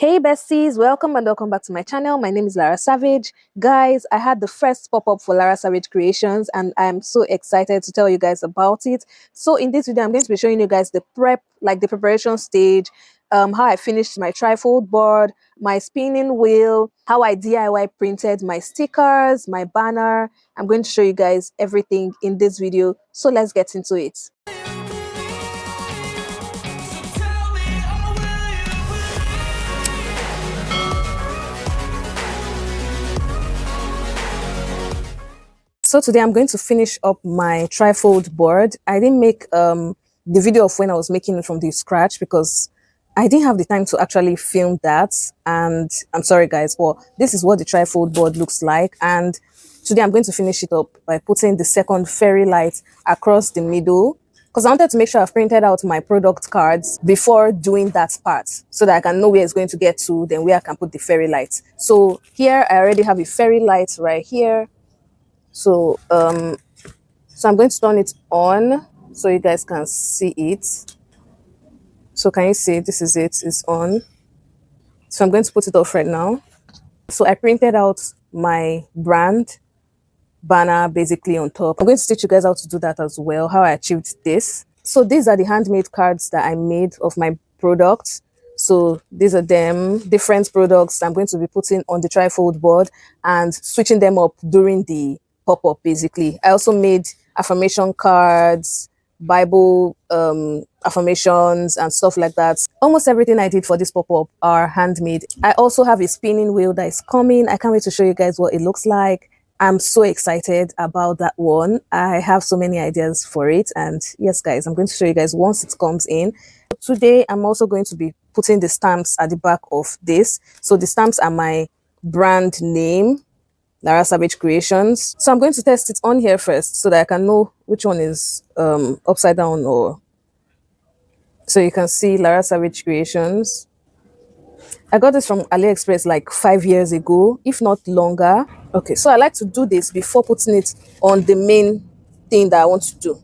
Hey besties, welcome and welcome back to my channel. My name is Lara Savage. Guys, I had the first pop-up for LaraSavageCreations and I'm so excited to tell you guys about it. So in this video, I'm going to be showing you guys the preparation stage, how I finished my trifold board, my spinning wheel, how I DIY printed my stickers, my banner. I'm going to show you guys everything in this video. So let's get into it. So today I'm going to finish up my trifold board. I didn't make the video of when I was making it from the scratch because I didn't have the time to actually film that. And I'm sorry guys, but this is what the trifold board looks like. And today I'm going to finish it up by putting the second fairy light across the middle, because I wanted to make sure I've printed out my product cards before doing that part so that I can know where it's going to get to, then where I can put the fairy light. So here I already have a fairy light right here. So I'm going to turn it on so you guys can see it. So can you see this is it, it's on. So I'm going to put it off right now. So I printed out my brand banner basically on top. I'm going to teach you guys how to do that as well, how I achieved this. So these are the handmade cards that I made of my products. So these are them, different products I'm going to be putting on the trifold board and switching them up during the pop-up basically. I also made affirmation cards, Bible affirmations and stuff like that. Almost everything I did for this pop-up are handmade. I also have a spinning wheel that is coming. I can't wait to show you guys what it looks like. I'm so excited about that one. I have so many ideas for it, and yes guys, I'm going to show you guys once it comes in. Today I'm also going to be putting the stamps at the back of this. So the stamps are my brand name, LaraSavageCreations. So I'm going to test it on here first so that I can know which one is upside down, or so you can see LaraSavageCreations. I got this from AliExpress like 5 years ago, if not longer. Okay, so I like to do this before putting it on the main thing that I want to do.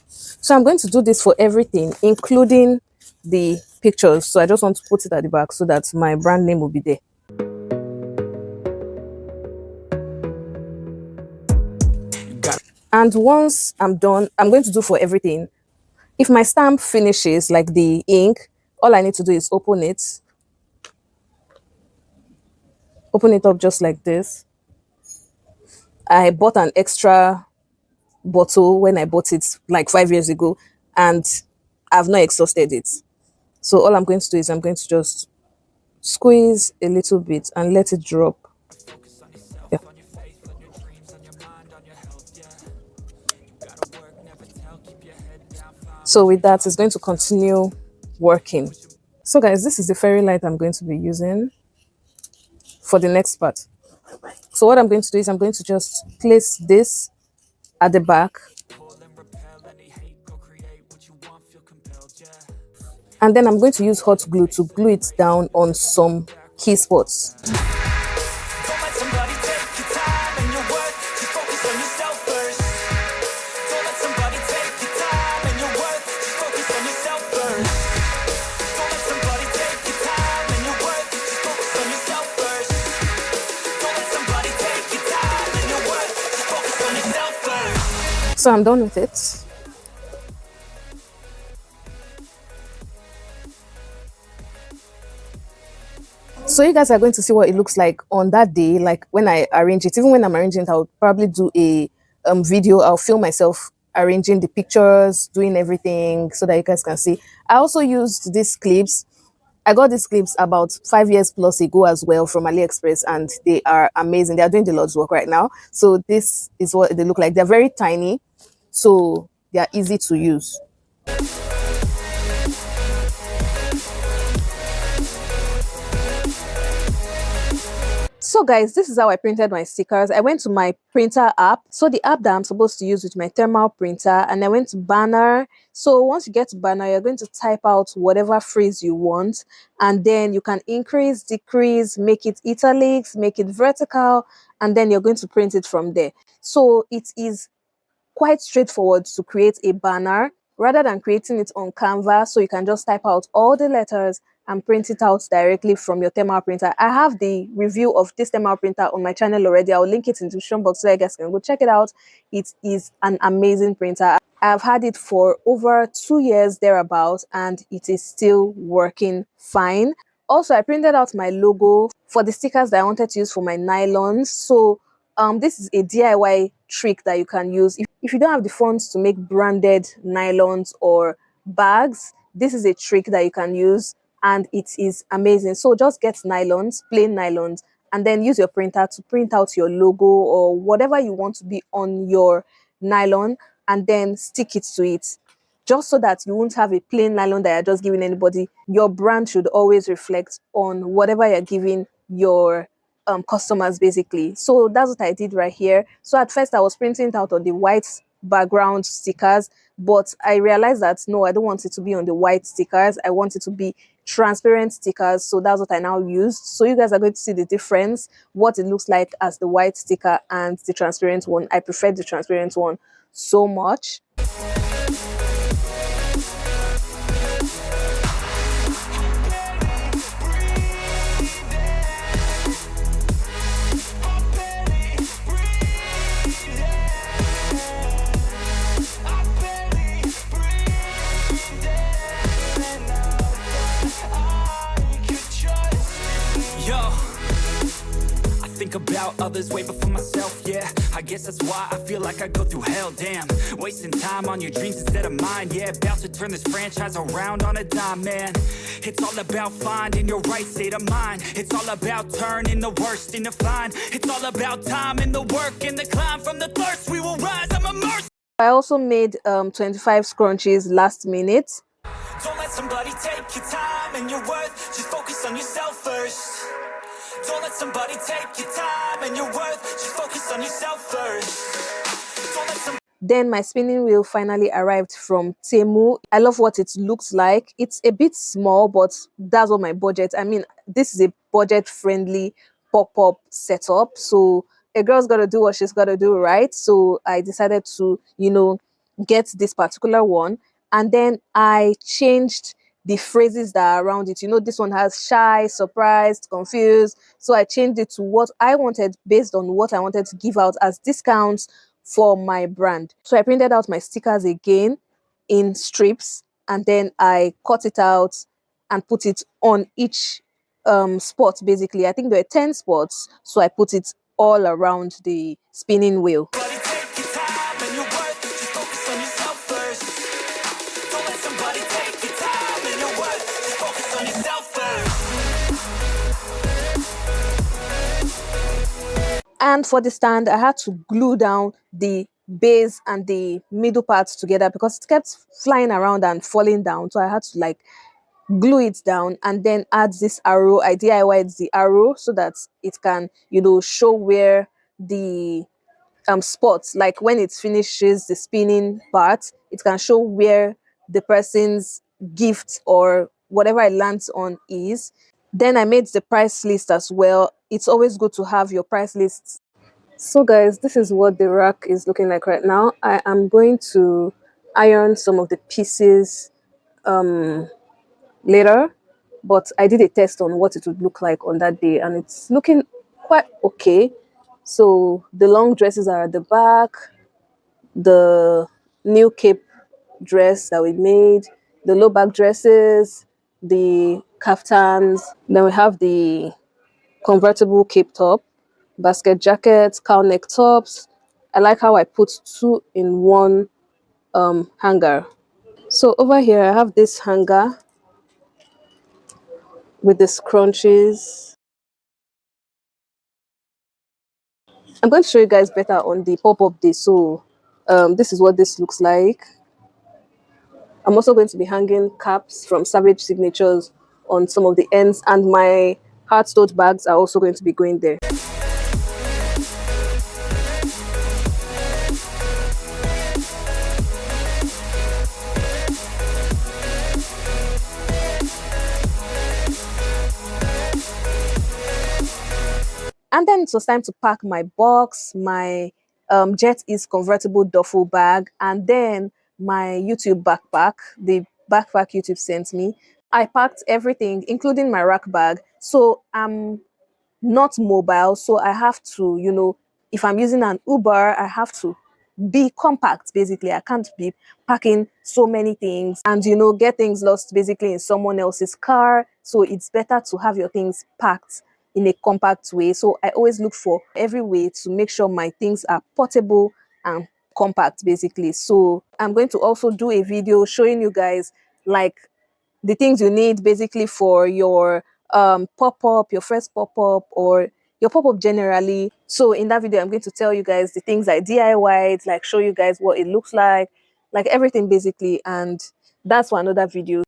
So I'm going to do this for everything, including the pictures. So I just want to put it at the back so that my brand name will be there. And once I'm done, I'm going to do for everything. If my stamp finishes, like the ink, all I need to do is open it. Open it up just like this. I bought an extra bottle when I bought it like 5 years ago, and I've not exhausted it. So all I'm going to do is I'm going to just squeeze a little bit and let it drop. Yeah. So with that, it's going to continue working. So guys, this is the fairy light I'm going to be using for the next part. So what I'm going to do is I'm going to just place this at the back. And then I'm going to use hot glue to glue it down on some key spots. So I'm done with it. So you guys are going to see what it looks like on that day, like when I arrange it. Even when I'm arranging it, I'll probably do a video. I'll film myself arranging the pictures, doing everything so that you guys can see. I also used these clips. I got these clips about 5 years plus ago as well from AliExpress, and they are amazing. They are doing the Lord's work right now. So this is what they look like. They're very tiny, so they are easy to use. So guys, this is how I printed my stickers. I went to my printer app. So the app that I'm supposed to use with my thermal printer, and I went to banner. So once you get to banner, you're going to type out whatever phrase you want, and then you can increase, decrease, make it italics, make it vertical, and then you're going to print it from there. So it is quite straightforward to create a banner rather than creating it on Canva, so you can just type out all the letters and print it out directly from your thermal printer. I have the review of this thermal printer on my channel already. I'll link it in the description box so you guys can go check it out. It is an amazing printer. I've had it for over 2 years thereabouts, and it is still working fine. Also, I printed out my logo for the stickers that I wanted to use for my nylons. So this is a DIY trick that you can use. If you don't have the funds to make branded nylons or bags, this is a trick that you can use, and it is amazing. So just get nylons, plain nylons, and then use your printer to print out your logo or whatever you want to be on your nylon, and then stick it to it, just so that you won't have a plain nylon that you're just giving anybody. Your brand should always reflect on whatever you're giving your customers, basically. So that's what I did right here. So at first I was printing it out on the white background stickers, but I realized that no, I don't want it to be on the white stickers. I want it to be transparent stickers. So that's what I now used. So you guys are going to see the difference, what it looks like as the white sticker and the transparent one. I prefer the transparent one so much. About others way before myself, yeah. I guess that's why I feel like I go through hell, damn. Wasting time on your dreams instead of mine, yeah. About to turn this franchise around on a dime, man. It's all about finding your right state of mind. It's all about turning the worst into fine. It's all about time and the work and the climb. From the thirst we will rise, I'm immersed. I also made 25 scrunchies last minute. Don't let somebody take your time and your worth. Just focus on yourself first. Don't let somebody take your time and your worth. Just focus on yourself first. Don't let some Then my spinning wheel finally arrived from Temu. I love what it looks like. It's a bit small, but that's what my budget. I mean, this is a budget-friendly pop-up setup. So a girl's got to do what she's got to do, right? So I decided to, get this particular one. And then I changed the phrases that are around it. This one has shy, surprised, confused. So I changed it to what I wanted based on what I wanted to give out as discounts for my brand. So I printed out my stickers again in strips, and then I cut it out and put it on each spot. Basically, I think there are 10 spots, so I put it all around the spinning wheel. And for the stand, I had to glue down the base and the middle parts together because it kept flying around and falling down. So I had to glue it down and then add this arrow. I DIY'd the arrow so that it can, show where the spots, like when it finishes the spinning part, it can show where the person's gift or whatever it lands on is. Then I made the price list as well. It's always good to have your price lists. So guys, this is what the rack is looking like right now. I am going to iron some of the pieces later, but I did a test on what it would look like on that day, and it's looking quite okay. So the long dresses are at the back, the new cape dress that we made, the low back dresses, the kaftans. Then we have the convertible cape top, basket jackets, cow neck tops. I like how I put two in one hanger. So over here I have this hanger with the scrunchies. I'm going to show you guys better on the pop-up day. So this is what this looks like. I'm also going to be hanging caps from Savage Signatures on some of the ends, and my heart tote bags are also going to be going there. And then it was time to pack my box, my Jet Is convertible duffel bag, and then my YouTube backpack, the backpack YouTube sent me. I packed everything, including my rack bag. So I'm not mobile. So I have to, if I'm using an Uber, I have to be compact basically. I can't be packing so many things and get things lost basically in someone else's car. So it's better to have your things packed in a compact way. So I always look for every way to make sure my things are portable and compact basically. So I'm going to also do a video showing you guys like the things you need basically for your pop-up, your first pop-up, or your pop-up generally. So in that video, I'm going to tell you guys the things I DIY'd, like show you guys what it looks like everything basically. And that's for another video.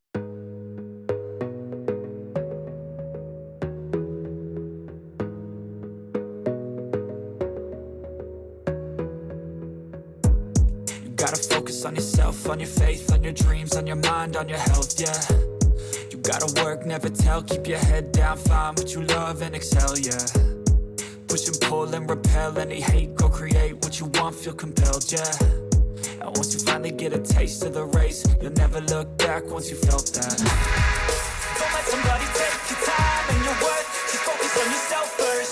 Gotta focus on yourself, on your faith, on your dreams, on your mind, on your health, yeah. You gotta work, never tell, keep your head down, find what you love and excel, yeah. Push and pull and repel any hate, go create what you want, feel compelled, yeah. And once you finally get a taste of the race, you'll never look back once you felt that. Don't let somebody take your time and your worth, just focus on yourself first.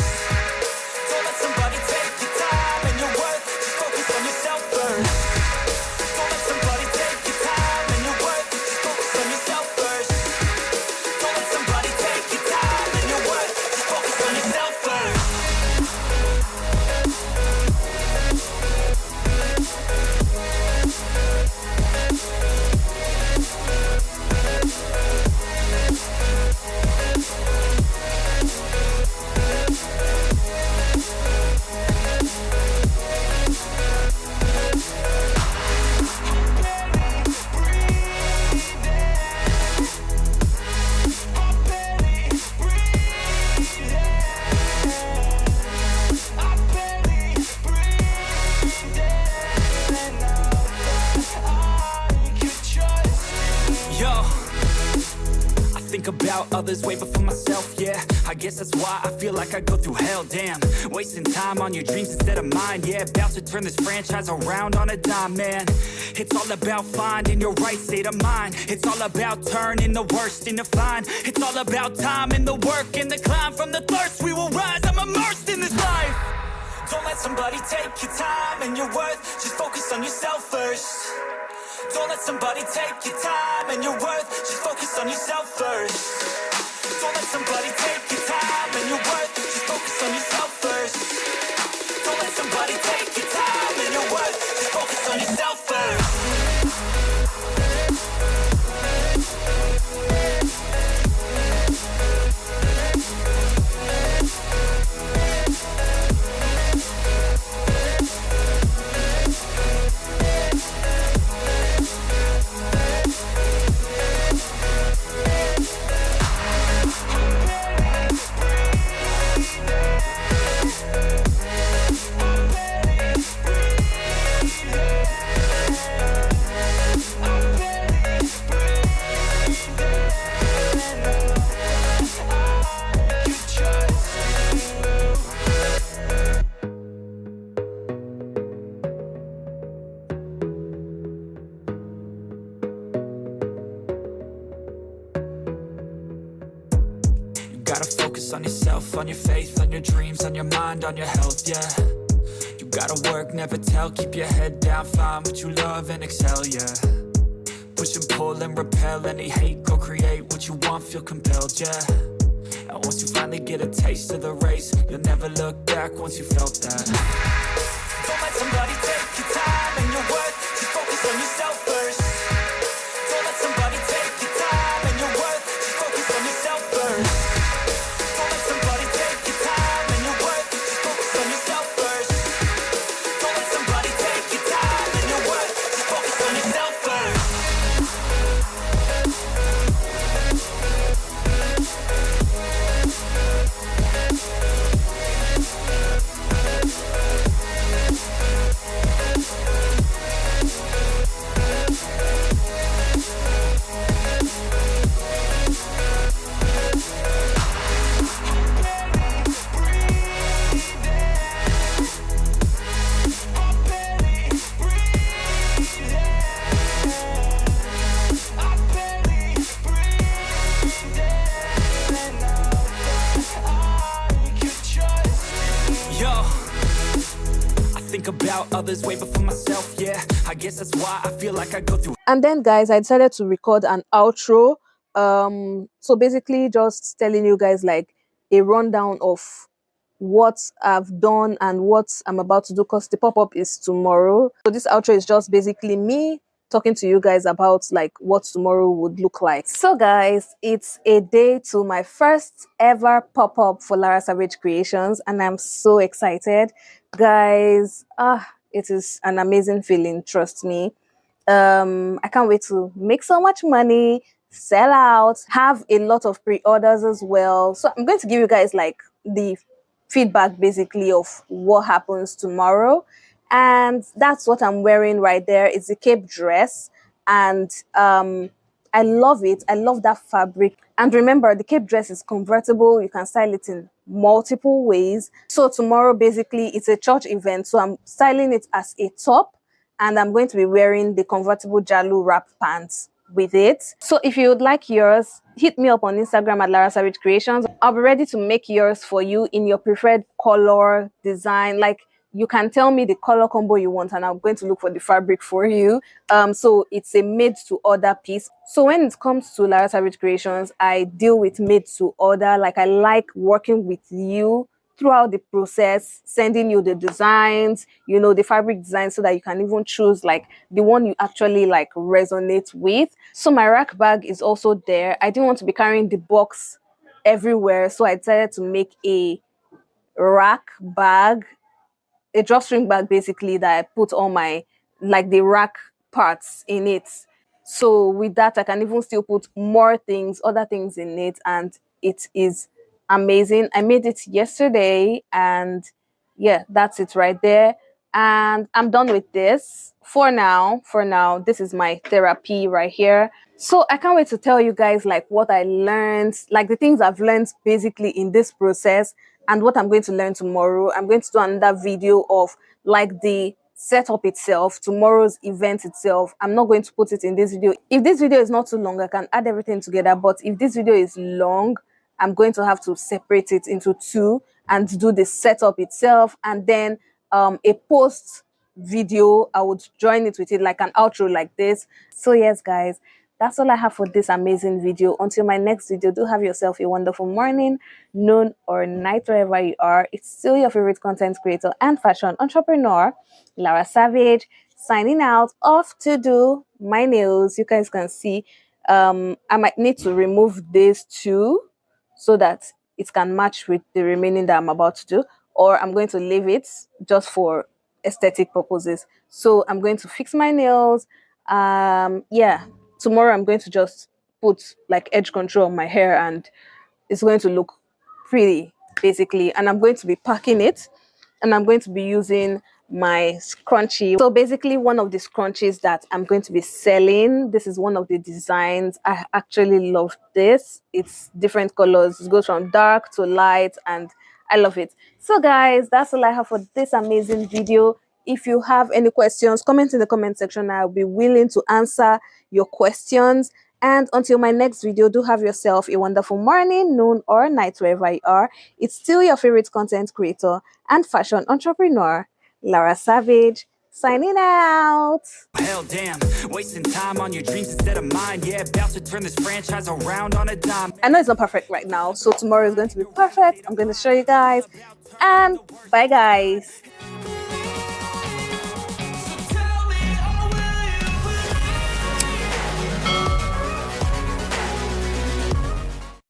Don't let somebody take your time and your worth, just focus on yourself first. Don't let somebody take your time and your worth, just focus on yourself first. Don't let somebody take your time and your worth, just focus on yourself first. About others way before myself, yeah. I guess that's why I feel like I go through hell, damn. Wasting time on your dreams instead of mine, yeah. About to turn this franchise around on a dime, man. It's all about finding your right state of mind. It's all about turning the worst into fine. It's all about time and the work and the climb. From the thirst we will rise, I'm immersed in this life. Don't let somebody take your time and your worth, just focus on yourself first. Don't let somebody take your time and your worth, just focus on yourself first. Don't let somebody take your time and your worth, just focus on yourself first. Don't let somebody take your time and your worth, just focus on yourself first. Gotta focus on yourself, on your faith, on your dreams, on your mind, on your health, yeah. You gotta work, never tell, keep your head down, find what you love and excel, yeah. Push and pull and repel any hate, go create what you want, feel compelled, yeah. And once you finally get a taste of the race, you'll never look back once you felt that. Don't let somebody take your time and your worth, just focus on yourself first. Don't let somebody take your time and your worth, just focus on yourself first. Don't let somebody take your time and your worth, just focus on yourself first. Don't let somebody take your time and your worth, just focus on yourself first. others way before myself, yeah. I guess that's why I feel like I go through. And then, guys, I decided to record an outro. So basically, just telling you guys like a rundown of what I've done and what I'm about to do because the pop-up is tomorrow. So this outro is just basically me talking to you guys about like what tomorrow would look like. So guys, it's a day to my first ever pop-up for Lara Savage Creations and I'm so excited. Guys, it is an amazing feeling, trust me. I can't wait to make so much money, sell out, have a lot of pre-orders as well. So I'm going to give you guys like the feedback basically of what happens tomorrow. And that's what I'm wearing right there. It's a cape dress and I love it. I love that fabric. And remember, the cape dress is convertible. You can style it in multiple ways. So tomorrow basically it's a church event. So I'm styling it as a top and I'm going to be wearing the convertible Jalu wrap pants with it. So if you would like yours, hit me up on Instagram at LaraSavageCreations. I'll be ready to make yours for you in your preferred color, design. Like you can tell me the color combo you want and I'm going to look for the fabric for you. So it's a made to order piece. So when it comes to Lara Savage Creations, I deal with made to order. Like I like working with you throughout the process, sending you the designs, you know, the fabric design so that you can even choose like the one you actually like resonate with. So my rack bag is also there. I didn't want to be carrying the box everywhere, so I decided to make a rack bag, a drawstring bag basically that I put all my like the rack parts in it. So with that, I can even still put more things, other things in it, and it is amazing. I made it yesterday, and yeah, that's it right there. And I'm done with this for now. For now, this is my therapy right here. So I can't wait to tell you guys like what I learned, like the things I've learned basically in this process and what I'm going to learn tomorrow. I'm going to do another video of like the setup itself, tomorrow's event itself. I'm not going to put it in this video. If this video is not too long, I can add everything together. But if this video is long, I'm going to have to separate it into two and do the setup itself and then a post video. I would join it with it like an outro like this. So yes, guys, that's all I have for this amazing video. Until my next video, do have yourself a wonderful morning, noon, or night, wherever you are. It's still your favorite content creator and fashion entrepreneur, Lara Savage, signing out. Off to do my nails. You guys can see I might need to remove this too so that it can match with the remaining that I'm about to do, or I'm going to leave it just for aesthetic purposes. So I'm going to fix my nails. Yeah, tomorrow I'm going to just put like edge control on my hair and it's going to look pretty basically, and I'm going to be packing it and I'm going to be using my scrunchie. So basically one of the scrunchies that I'm going to be selling, this is one of the designs. I actually love this. It's different colors. It goes from dark to light and I love it. So guys, that's all I have for this amazing video. If you have any questions, comment in the comment section. I'll be willing to answer your questions. And until my next video, do have yourself a wonderful morning, noon, or night, wherever you are. It's still your favorite content creator and fashion entrepreneur, Lara Savage, signing out. Hell damn, wasting time on your dreams instead of mine. Yeah, about to turn this franchise around on a dime. I know it's not perfect right now, so tomorrow is going to be perfect. I'm going to show you guys. And bye, guys.